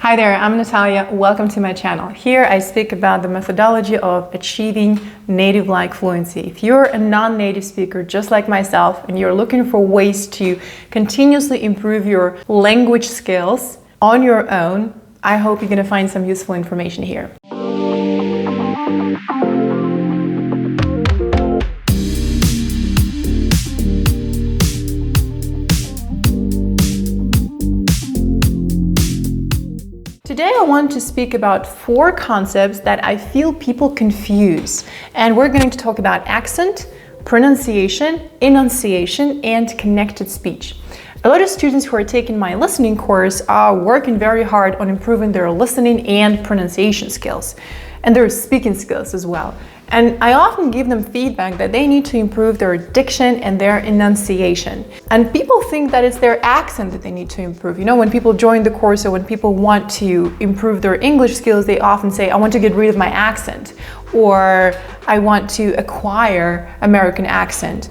Hi there, I'm Natalia. Welcome to my channel. Here I speak about the methodology of achieving native-like fluency. If you're a non-native speaker just like myself and you're looking for ways to continuously improve your language skills on your own, I hope you're going to find some useful information here. Today I want to speak about 4 concepts that I feel people confuse, and we're going to talk about accent, pronunciation, enunciation, and connected speech. A lot of students who are taking my listening course are working very hard on improving their listening and pronunciation skills, and their speaking skills as well. And I often give them feedback that they need to improve their diction and their enunciation. And people think that it's their accent that they need to improve. You know, when people join the course or when people want to improve their English skills, they often say, I want to get rid of my accent, or I want to acquire American accent.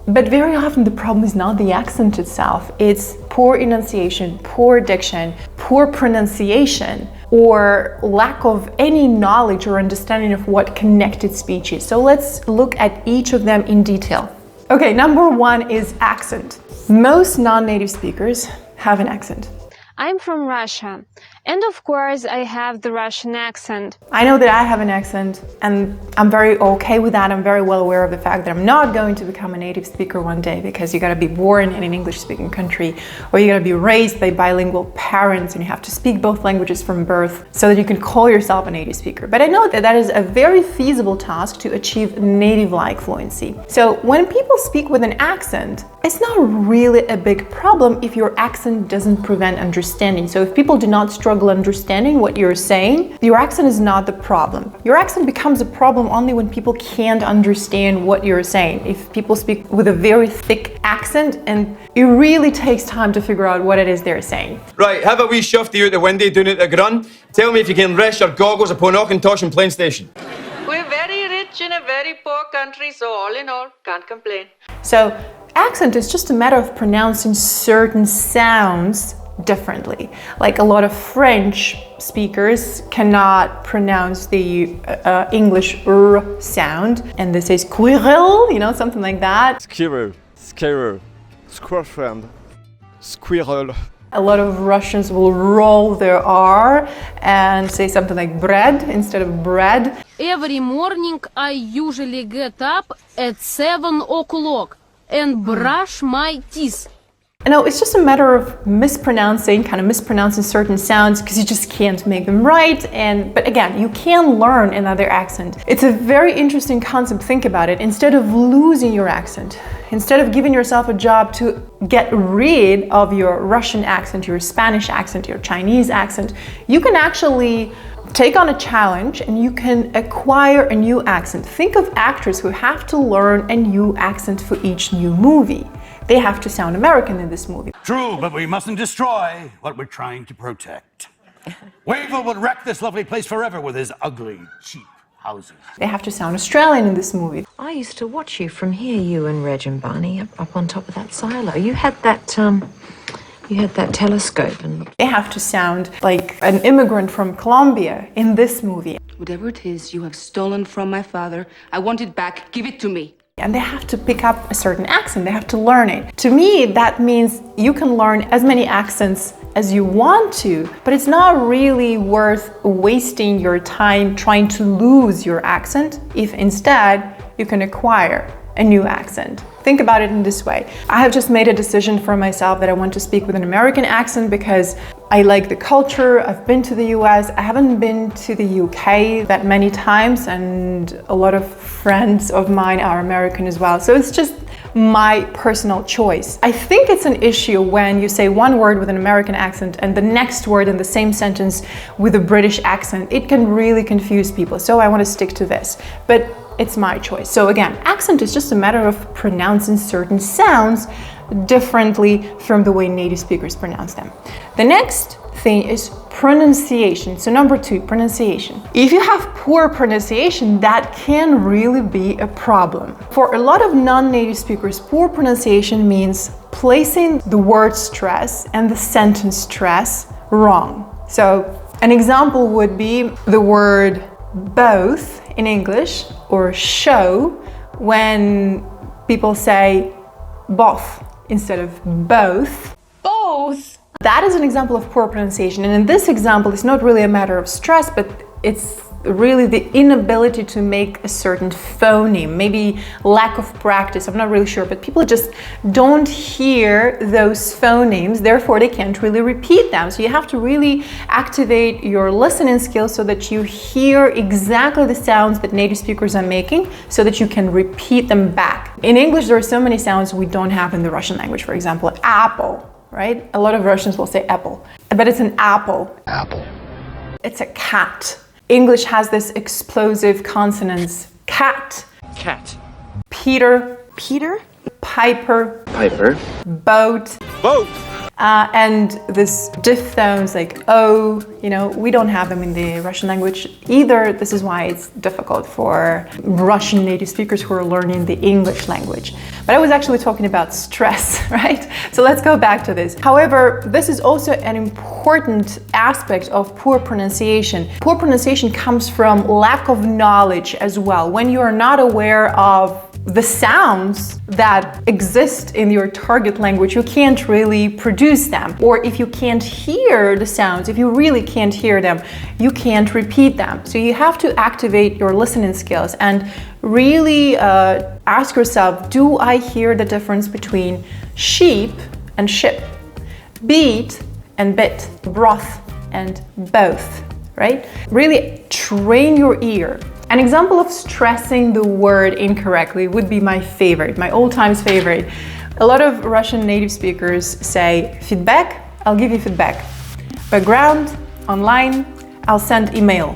But very often the problem is not the accent itself. It's poor enunciation, poor diction, poor pronunciation, or lack of any knowledge or understanding of what connected speech is. So let's look at each of them in detail. Okay, number 1 is accent. Most non-native speakers have an accent. I'm from Russia, and of course I have the Russian accent. I know that I have an accent, and I'm very okay with that. I'm very well aware of the fact that I'm not going to become a native speaker one day, because you gotta be born in an English-speaking country, or you gotta be raised by bilingual parents, and you have to speak both languages from birth so that you can call yourself a native speaker. But I know that that is a very feasible task to achieve native-like fluency. So when people speak with an accent, it's not really a big problem if your accent doesn't prevent understanding. So if people do not struggle understanding what you're saying, your accent is not the problem. Your accent becomes a problem only when people can't understand what you're saying. If people speak with a very thick accent, and it really takes time to figure out what it is they're saying. Right, have a wee shufty out the window down at the grun. Tell me if you can rest your goggles upon Auchintosh Plain Station. We're very rich in a very poor country, so all in all, can't complain. So accent is just a matter of pronouncing certain sounds differently. Like a lot of French speakers cannot pronounce the English R sound, and they say squirrel, you know, something like that. Squirrel, squirrel, squirrel, squirrel. A lot of Russians will roll their R and say something like bread instead of bread. Every morning I usually get up at 7 o'clock and brush my teeth. No, it's just a matter of mispronouncing certain sounds because you just can't make them right. But again, you can learn another accent. It's a very interesting concept. Think about it. Instead of losing your accent, instead of giving yourself a job to get rid of your Russian accent, your Spanish accent, your Chinese accent, you can actually take on a challenge and you can acquire a new accent. Think of actors who have to learn a new accent for each new movie. They have to sound American in this movie. True, but we mustn't destroy what we're trying to protect. Wavell would wreck this lovely place forever with his ugly, cheap houses. They have to sound Australian in this movie. I used to watch you from here, you and Reg and Barney, up on top of that silo. You had that telescope and... They have to sound like an immigrant from Colombia in this movie. Whatever it is you have stolen from my father, I want it back. Give it to me. And they have to pick up a certain accent. They have to learn it. To me, that means you can learn as many accents as you want to, but it's not really worth wasting your time trying to lose your accent if instead you can acquire a new accent. Think about it in this way. I have just made a decision for myself that I want to speak with an American accent because I like the culture. I've been to the US. I haven't been to the UK that many times, and a lot of friends of mine are American as well. So it's just my personal choice. I think it's an issue when you say one word with an American accent and the next word in the same sentence with a British accent. It can really confuse people. So I want to stick to this. But it's my choice. So again, accent is just a matter of pronouncing certain sounds differently from the way native speakers pronounce them. The next thing is pronunciation. So number 2, pronunciation. If you have poor pronunciation, that can really be a problem. For a lot of non-native speakers, poor pronunciation means placing the word stress and the sentence stress wrong. So an example would be the word both in English, or show when people say both instead of both. Both. That is an example of poor pronunciation. And in this example, it's not really a matter of stress, but it's really the inability to make a certain phoneme, maybe lack of practice, I'm not really sure, but people just don't hear those phonemes, therefore they can't really repeat them. So you have to really activate your listening skills so that you hear exactly the sounds that native speakers are making so that you can repeat them back. In English, there are so many sounds we don't have in the Russian language. For example, apple, right? A lot of Russians will say apple, but it's an apple. Apple. It's a cat. English has this explosive consonants. Cat. Cat. Peter. Peter? Piper. Piper. Boat. Boat. And this diphthongs like O, you know, we don't have them in the Russian language either. This is why it's difficult for Russian native speakers who are learning the English language. But I was actually talking about stress, right? So let's go back to this. However, this is also an important aspect of poor pronunciation. Poor pronunciation comes from lack of knowledge as well. When you are not aware of the sounds that exist in your target language, you can't really produce them. Or if you can't hear the sounds, if you really can't hear them, you can't repeat them. So you have to activate your listening skills and really ask yourself, do I hear the difference between sheep and ship, beat and bit, broth and both, right? Really train your ear. An example of stressing the word incorrectly would be my favorite, my all-time favorite. A lot of Russian native speakers say feedback, I'll give you feedback. Background, online, I'll send email.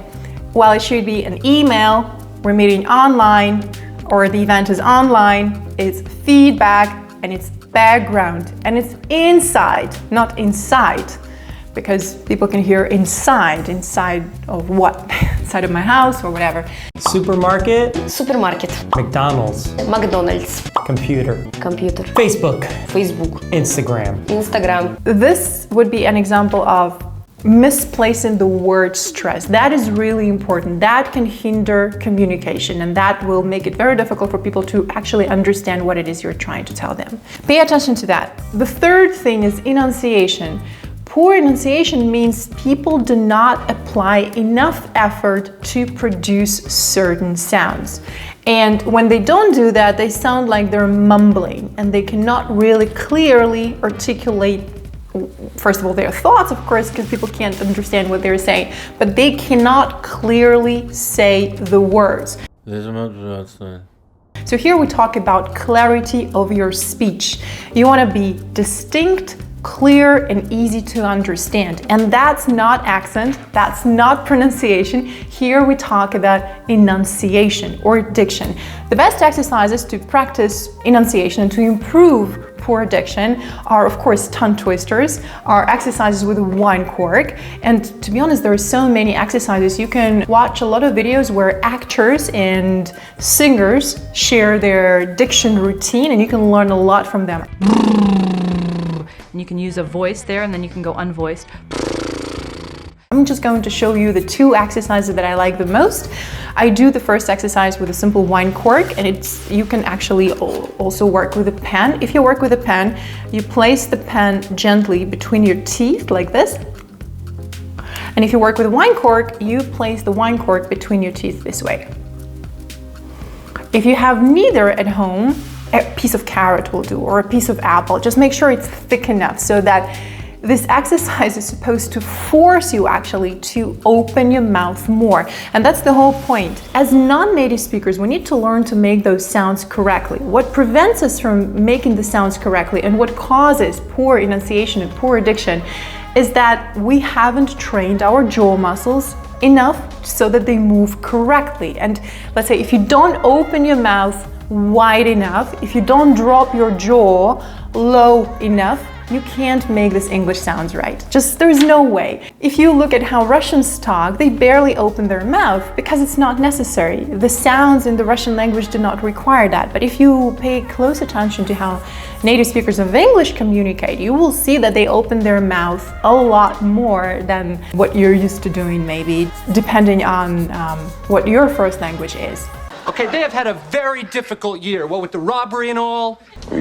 While it should be an email, we're meeting online, or the event is online, it's feedback and it's background and it's inside, not inside. Because people can hear inside of what? Inside of my house or whatever. Supermarket. Supermarket. McDonald's. McDonald's. Computer. Computer. Facebook. Facebook. Instagram. Instagram. This would be an example of misplacing the word stress. That is really important. That can hinder communication, and that will make it very difficult for people to actually understand what it is you're trying to tell them. Pay attention to that. The third thing is enunciation. Poor enunciation means people do not apply enough effort to produce certain sounds. And when they don't do that, they sound like they're mumbling and they cannot really clearly articulate, first of all, their thoughts, of course, because people can't understand what they're saying, but they cannot clearly say the words. So here we talk about clarity of your speech. You want to be distinct, clear and easy to understand. And that's not accent, that's not pronunciation. Here we talk about enunciation or diction. The best exercises to practice enunciation and to improve poor diction are, of course, tongue twisters, are exercises with a wine cork. And to be honest, there are so many exercises. You can watch a lot of videos where actors and singers share their diction routine, and you can learn a lot from them. And you can use a voice there, and then you can go unvoiced. I'm just going to show you the two exercises that I like the most. I do the first exercise with a simple wine cork, and you can actually also work with a pen. If you work with a pen, you place the pen gently between your teeth like this. And if you work with a wine cork, you place the wine cork between your teeth this way. If you have neither at home, a piece of carrot will do, or a piece of apple. Just make sure it's thick enough so that this exercise is supposed to force you actually to open your mouth more. And that's the whole point. As non-native speakers, we need to learn to make those sounds correctly. What prevents us from making the sounds correctly and what causes poor enunciation and poor diction is that we haven't trained our jaw muscles enough so that they move correctly. And let's say if you don't open your mouth wide enough, if you don't drop your jaw low enough, you can't make this English sounds right. Just there's no way. If you look at how Russians talk, they barely open their mouth because it's not necessary. The sounds in the Russian language do not require that. But if you pay close attention to how native speakers of English communicate, you will see that they open their mouth a lot more than what you're used to doing, maybe, depending on what your first language is. Okay, they have had a very difficult year, what with the robbery and all. Or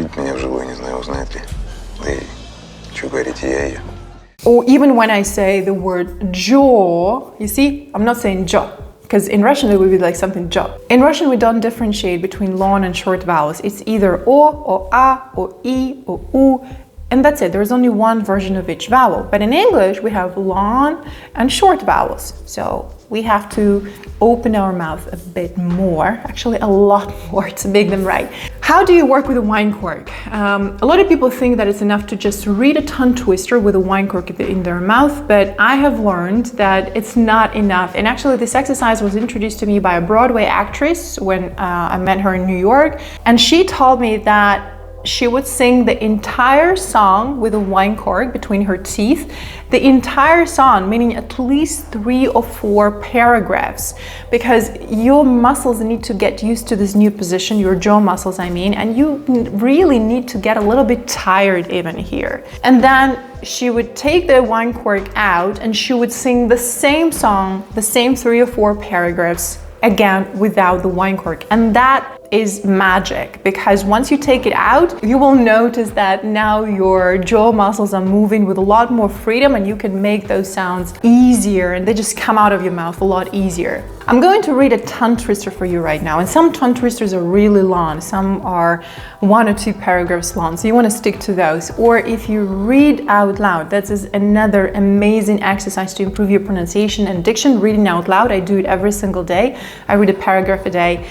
even when I say the word jaw, you see, I'm not saying jaw, because in Russian it would be like something jaw. In Russian we don't differentiate between long and short vowels. It's either o, or a, or I, or u, and that's it. There's only one version of each vowel. But in English we have long and short vowels. So we have to open our mouth a bit more, actually a lot more, to make them right. How do you work with a wine cork? A lot of people think that it's enough to just read a tongue twister with a wine cork in their mouth, but I have learned that it's not enough. And actually this exercise was introduced to me by a Broadway actress when I met her in New York, and she told me that she would sing the entire song with a wine cork between her teeth, the entire song, meaning at least 3 or 4 paragraphs, because your muscles need to get used to this new position, your jaw muscles, I mean, and you really need to get a little bit tired even here. And then she would take the wine cork out and she would sing the same song, the same 3 or 4 paragraphs, again without the wine cork. And that is magic, because once you take it out, you will notice that now your jaw muscles are moving with a lot more freedom and you can make those sounds easier and they just come out of your mouth a lot easier. I'm going to read a tongue twister for you right now, and some tongue twisters are really long, some are 1 or 2 paragraphs long, so you want to stick to those. Or if you read out loud, that is another amazing exercise to improve your pronunciation and diction. Reading out loud, I do it every single day. I read a paragraph a day.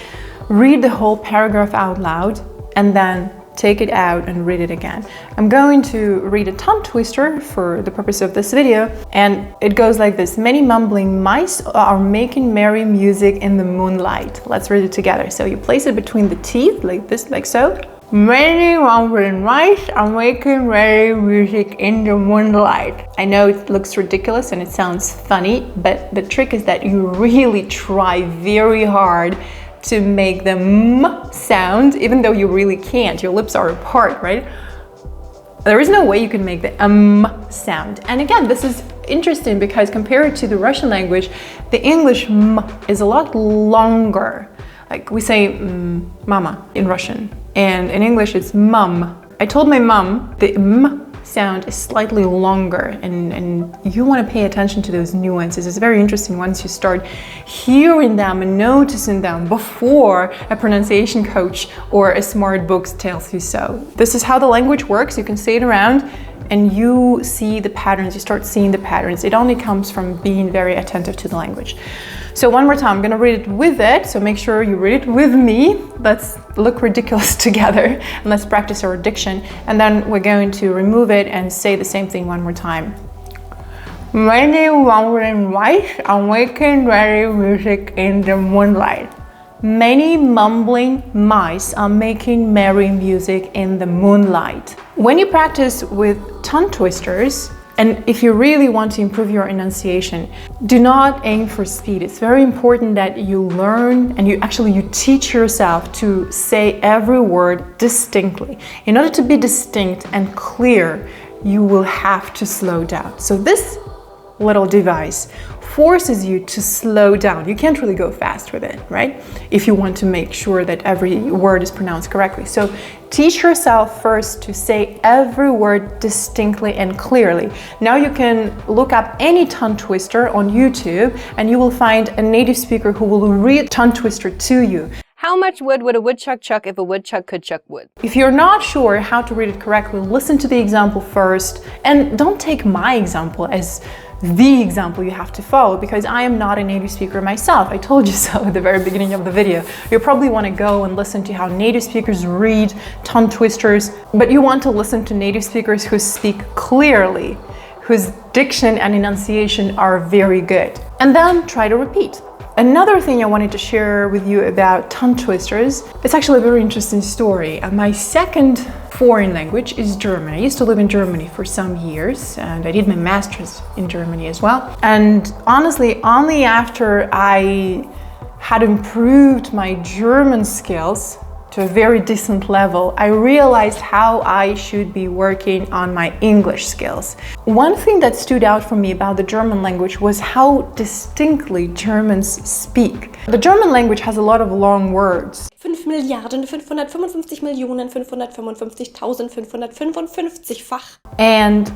Read the whole paragraph out loud and then take it out and read it again. I'm going to read a tongue twister for the purpose of this video, and it goes like this. Many mumbling mice are making merry music in the moonlight. Let's read it together. So you place it between the teeth like this, like so. Many mumbling mice are making merry music in the moonlight. I know it looks ridiculous and it sounds funny, but the trick is that you really try very hard to make the m sound, even though you really can't. Your lips are apart, right? There is no way you can make the sound. And again, this is interesting because compared to the Russian language, the English m is a lot longer. Like we say mama in Russian, and in English it's mum. I told my mom the m sound is slightly longer, and you want to pay attention to those nuances. It's very interesting once you start hearing them and noticing them before a pronunciation coach or a smart book tells you so. This is how the language works. You can say it around and you see the patterns, you start seeing the patterns. It only comes from being very attentive to the language. So one more time, I'm gonna read it with it, so make sure you read it with me. Let's look ridiculous together and let's practice our diction. And then we're going to remove it and say the same thing one more time. Many mumbling mice are making merry music in the moonlight. Many mumbling mice are making merry music in the moonlight. When you practice with tongue twisters, and if you really want to improve your enunciation, do not aim for speed. It's very important that you learn and you teach yourself to say every word distinctly. In order to be distinct and clear, you will have to slow down. So this little device forces you to slow down. You can't really go fast with it, right? If you want to make sure that every word is pronounced correctly. So teach yourself first to say every word distinctly and clearly. Now you can look up any tongue twister on YouTube and you will find a native speaker who will read tongue twister to you. How much wood would a woodchuck chuck if a woodchuck could chuck wood? If you're not sure how to read it correctly, listen to the example first, and don't take my example as the example you have to follow, because I am not a native speaker myself. I told you so at the very beginning of the video. You probably want to go and listen to how native speakers read tongue twisters, but you want to listen to native speakers who speak clearly, whose diction and enunciation are very good. And then try to repeat. Another thing I wanted to share with you about tongue twisters, it's actually a very interesting story. My second foreign language is German. I used to live in Germany for some years and I did my master's in Germany as well. And honestly, only after I had improved my German skills to a very decent level, I realized how I should be working on my English skills. One thing that stood out for me about the German language was how distinctly Germans speak. The German language has a lot of long words. 5.555.555.555.555-fach. And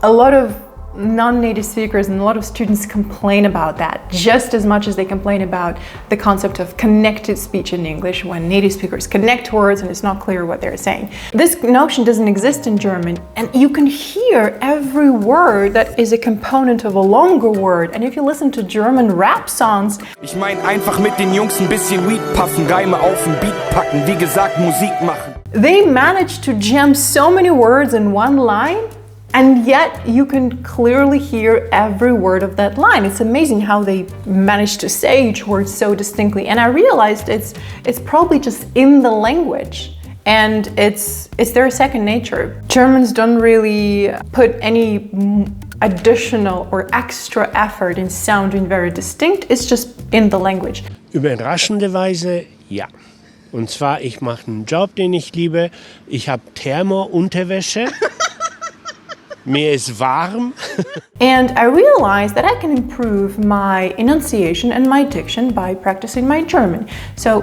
a lot of non-native speakers and a lot of students complain about that just as much as they complain about the concept of connected speech in English when native speakers connect words and it's not clear what they're saying. This notion doesn't exist in German, and you can hear every word that is a component of a longer word. And if you listen to German rap songs, Ich mein einfach mit den Jungs ein bisschen Weed puffen, Reime auf den Beat packen, wie gesagt Musik machen. They manage to jam so many words in one line, and yet you can clearly hear every word of that line. It's amazing how they manage to say each word so distinctly. And I realized it's probably just in the language, and it's their second nature. Germans don't really put any additional or extra effort in sounding very distinct. It's just in the language. Überraschenderweise ja. Und zwar, ich mache einen Job, den ich liebe. Ich habe Thermo-Unterwäsche. Mir ist warm. And I realized that I can improve my enunciation and my diction by practicing my German. So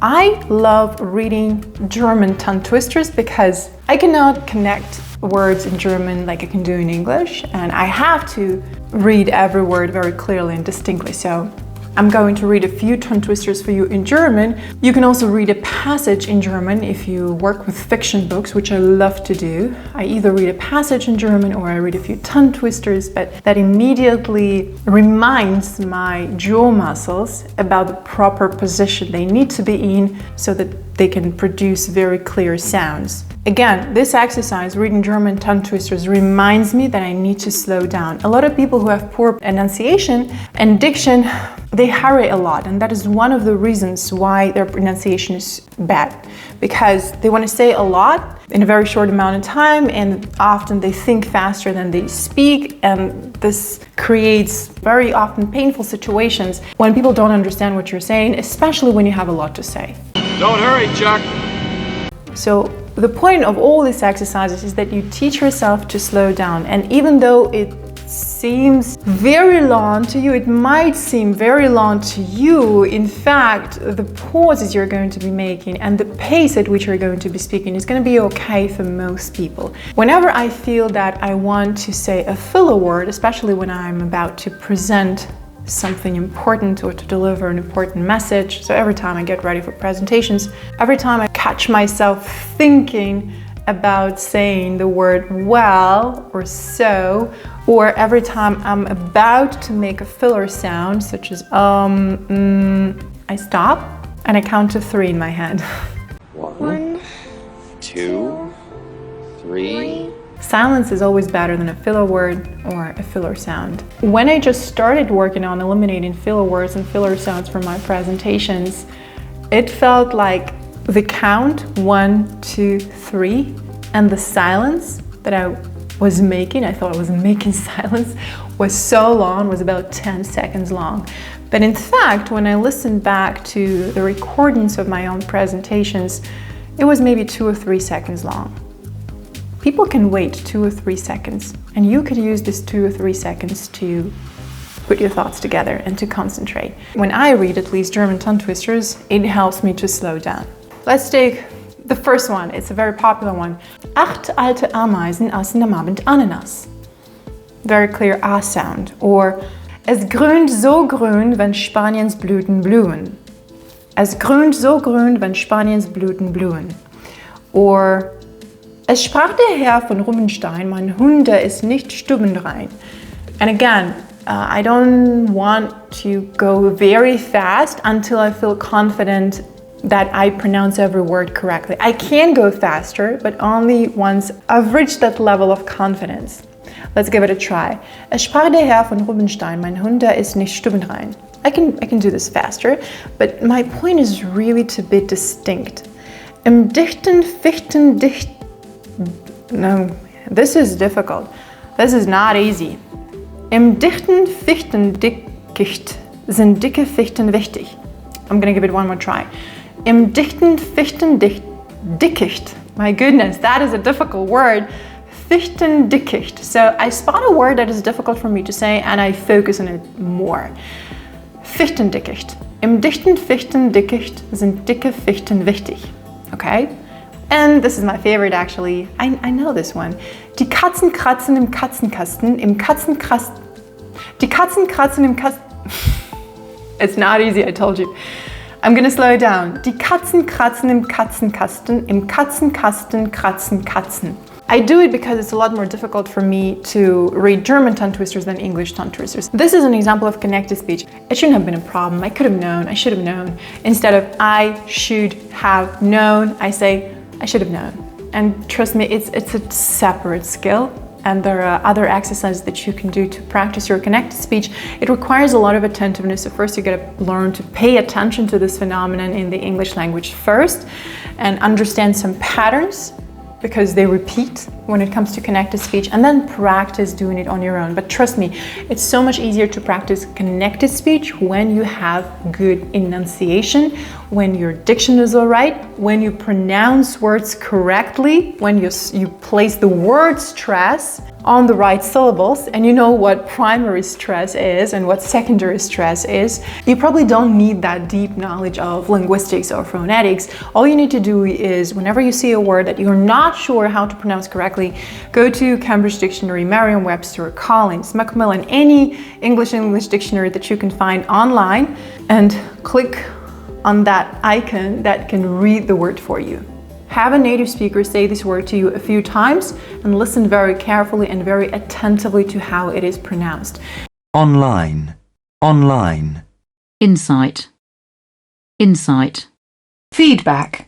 I love reading German tongue twisters because I cannot connect words in German like I can do in English, and I have to read every word very clearly and distinctly. So I'm going to read a few tongue twisters for you in German. You can also read a passage in German if you work with fiction books, which I love to do. I either read a passage in German or I read a few tongue twisters, but that immediately reminds my jaw muscles about the proper position they need to be in so that they can produce very clear sounds. Again, this exercise, reading German tongue twisters, reminds me that I need to slow down. A lot of people who have poor enunciation and diction, they hurry a lot, and that is one of the reasons why their pronunciation is bad, because they want to say a lot in a very short amount of time, and often they think faster than they speak, and this creates very often painful situations when people don't understand what you're saying, especially when you have a lot to say. Don't hurry, Chuck. So the point of all these exercises is that you teach yourself to slow down, and even though it seems very long to you, it might seem very long to you, in fact, the pauses you're going to be making and the pace at which you're going to be speaking is going to be okay for most people. Whenever I feel that I want to say a filler word, especially when I'm about to present something important or to deliver an important message, so every time I get ready for presentations, every time I catch myself thinking about saying the word well or so, or every time I'm about to make a filler sound such as I stop and I count to 3 in my head. 1, 2, 3. Silence is always better than a filler word or a filler sound. When I just started working on eliminating filler words and filler sounds from my presentations, it felt like the count 1, 2, 3 and the silence that I was making, I thought I was making silence, was so long, was about 10 seconds long. But in fact, when I listened back to the recordings of my own presentations, it was maybe 2 or 3 seconds long. People can wait 2 or 3 seconds, and you could use this 2 or 3 seconds to put your thoughts together and to concentrate. When I read at least German tongue twisters, it helps me to slow down. Let's take the first one. It's a very popular one. 8 alte Ameisen aßen am Abend Ananas. Very clear A sound. Or es grünt so grün, wenn Spaniens Blüten blühen. Es grünt so grün, wenn Spaniens Blüten blühen. Or es sprach der Herr von Rubenstein, mein Hund, der ist nicht stubenrein. And again, I don't want to go very fast until I feel confident that I pronounce every word correctly. I can go faster, but only once I've reached that level of confidence. Let's give it a try. Es sprach der Herr von Rubenstein, mein Hund, der ist nicht stubenrein. I can do this faster, but my point is really to be distinct. Im dichten, fichten, No, this is difficult. This is not easy. Im dichten Fichtendickicht sind dicke Fichten wichtig. I'm gonna give it one more try. Im dichten Fichtendickicht. My goodness, that is a difficult word. Fichtendickicht. So I spot a word that is difficult for me to say and I focus on it more. Fichtendickicht. Im dichten Fichtendickicht sind dicke Fichten wichtig. Okay? And this is my favorite actually. I know this one. Die Katzen kratzen im Katzenkasten, im Katzenkasten. Die Katzen kratzen im Kasten. It's not easy, I told you. I'm gonna slow it down. Die Katzen kratzen im Katzenkasten, im Katzenkasten kratzen Katzen. I do it because it's a lot more difficult for me to read German tongue twisters than English tongue twisters. This is an example of connected speech. It shouldn't have been a problem. I could have known, I should have known. Instead of I should have known, I say I should have known. And trust me, it's a separate skill. And there are other exercises that you can do to practice your connected speech. It requires a lot of attentiveness. So first you gotta learn to pay attention to this phenomenon in the English language first and understand some patterns because they repeat when it comes to connected speech, and then practice doing it on your own. But trust me, it's so much easier to practice connected speech when you have good enunciation, when your diction is all right, when you pronounce words correctly, when you place the word stress on the right syllables, and you know what primary stress is and what secondary stress is. You probably don't need that deep knowledge of linguistics or phonetics. All you need to do is, whenever you see a word that you're not sure how to pronounce correctly, go to Cambridge Dictionary, Merriam-Webster, Collins, Macmillan, any English dictionary that you can find online, and click on that icon that can read the word for you. Have a native speaker say this word to you a few times and listen very carefully and very attentively to how it is pronounced. Online, online. Insight, insight. Feedback,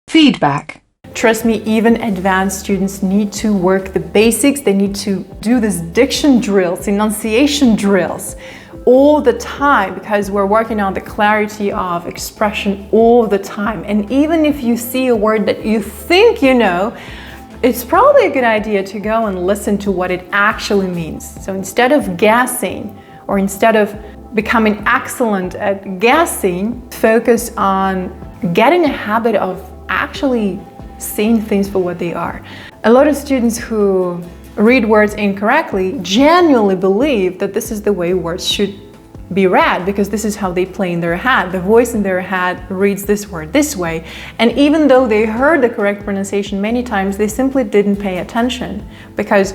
feedback. Trust me, even advanced students need to work the basics. They need to do these diction drills, enunciation drills all the time, because we're working on the clarity of expression all the time. And even if you see a word that you think you know, it's probably a good idea to go and listen to what it actually means. So instead of guessing, or instead of becoming excellent at guessing, focus on getting a habit of actually seeing things for what they are. A lot of students who read words incorrectly genuinely believe that this is the way words should be read, because this is how they play in their head. The voice in their head reads this word this way. And even though they heard the correct pronunciation many times, they simply didn't pay attention because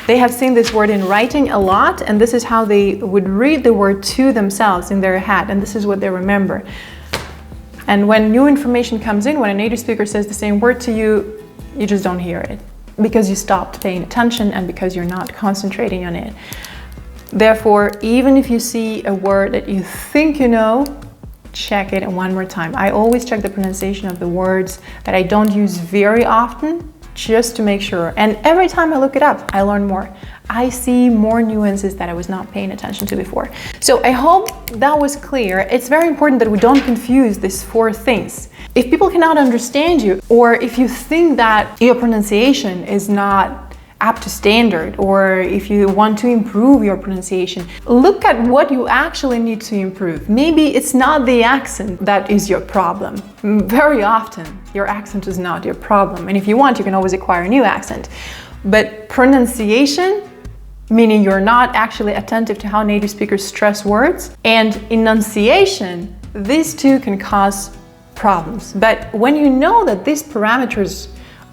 they have seen this word in writing a lot, and this is how they would read the word to themselves in their head, and this is what they remember. And when new information comes in, when a native speaker says the same word to you, you just don't hear it because you stopped paying attention and because you're not concentrating on it. Therefore, even if you see a word that you think you know, check it one more time. I always check the pronunciation of the words that I don't use very often, just to make sure. And every time I look it up, I learn more. I see more nuances that I was not paying attention to before. So I hope that was clear. It's very important that we don't confuse these four things. If people cannot understand you, or if you think that your pronunciation is not up to standard, or if you want to improve your pronunciation, look at what you actually need to improve. Maybe it's not the accent that is your problem. Very often, your accent is not your problem. And if you want, you can always acquire a new accent. But pronunciation, meaning you're not actually attentive to how native speakers stress words, and enunciation, these two can cause problems. But when you know that these parameters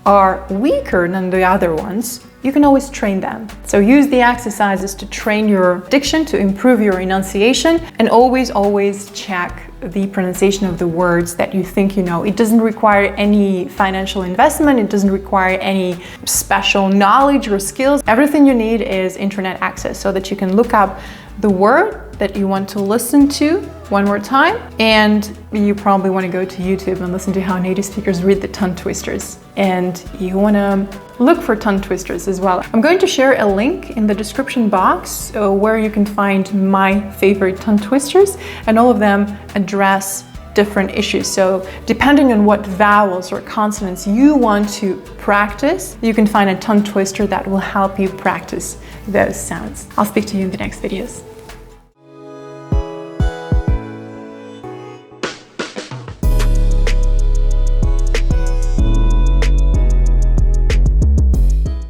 are weaker than the other ones, you can always train them. So use the exercises to train your diction, to improve your enunciation, and always check the pronunciation of the words that you think you know. It doesn't require any financial investment, it doesn't require any special knowledge or skills. Everything you need is internet access so that you can look up the word that you want to listen to one more time, and you probably want to go to YouTube and listen to how native speakers read the tongue twisters, and you want to look for tongue twisters as well. I'm going to share a link in the description box where you can find my favorite tongue twisters, and all of them address different issues. So depending on what vowels or consonants you want to practice, you can find a tongue twister that will help you practice those sounds. I'll speak to you in the next videos.